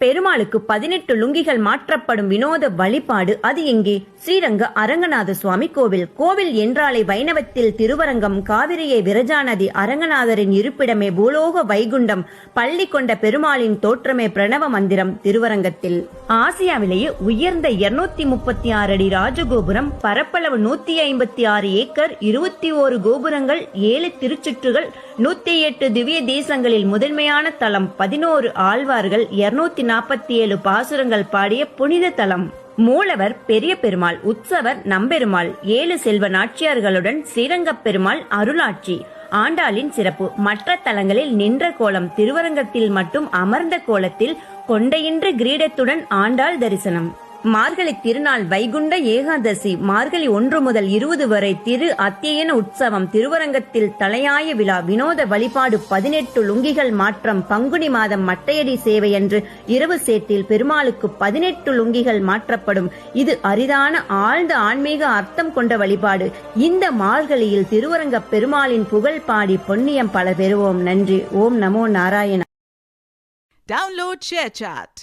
பெருமாளுக்கு 18 லுங்கிகள் மாற்றப்படும் வினோத வழிபாடு அது எங்கே? ஸ்ரீரங்க அரங்கநாத சுவாமி கோவில். கோவில் என்றாலே வைணவத்தில் திருவரங்கம், காவிரியை விரஜாநதி, அரங்கநாதரின் இருப்பிடமே பூலோக வைகுண்டம், பள்ளி கொண்ட பெருமாளின் தோற்றமே பிரணவ மந்திரம் திருவரங்கத்தில். ஆசியாவிலேயே உயர்ந்த 236 அடி ராஜகோபுரம், பரப்பளவு 156 ஏக்கர், 21 கோபுரங்கள், 7 திருச்சுற்றுகள், 108 திவ்ய தேசங்களில் முதன்மையான தலம், 11 ஆழ்வார்கள், 247 பாசுரங்கள் பாடிய புனித தலம். மூலவர் பெரிய பெருமாள், உற்சவர் நம்பெருமாள், 7 செல்வ நாச்சியார்களுடன் ஸ்ரீரங்கப் பெருமாள் அருளாட்சி. ஆண்டாளின் சிறப்பு: மற்ற தலங்களில் நின்ற கோலம், திருவரங்கத்தில் மட்டும் அமர்ந்த கோலத்தில் கொண்டையின்ற கிரீடத்துடன் ஆண்டாள் தரிசனம். மார்கழி திருநாள் வைகுண்ட ஏகாதசி. மார்கழி 1 முதல் 20 வரை திரு அத்தியன உற்சவம். திருவரங்கத்தில் தலையாய விழா, வினோத வழிபாடு, 18 லுங்கிகள் மாற்றம். பங்குனி மாதம் மட்டையடி சேவையன்று இரவு சேட்டில் பெருமாளுக்கு 18 லுங்கிகள் மாற்றப்படும். இது அரிதான ஆழ்ந்த ஆன்மீக அர்த்தம் கொண்ட வழிபாடு. இந்த மார்கழியில் திருவரங்க பெருமாளின் புகழ் பாடி பொன்னியம் பல பெறுவோம். நன்றி. ஓம் நமோ நாராயண. Download ShareChat.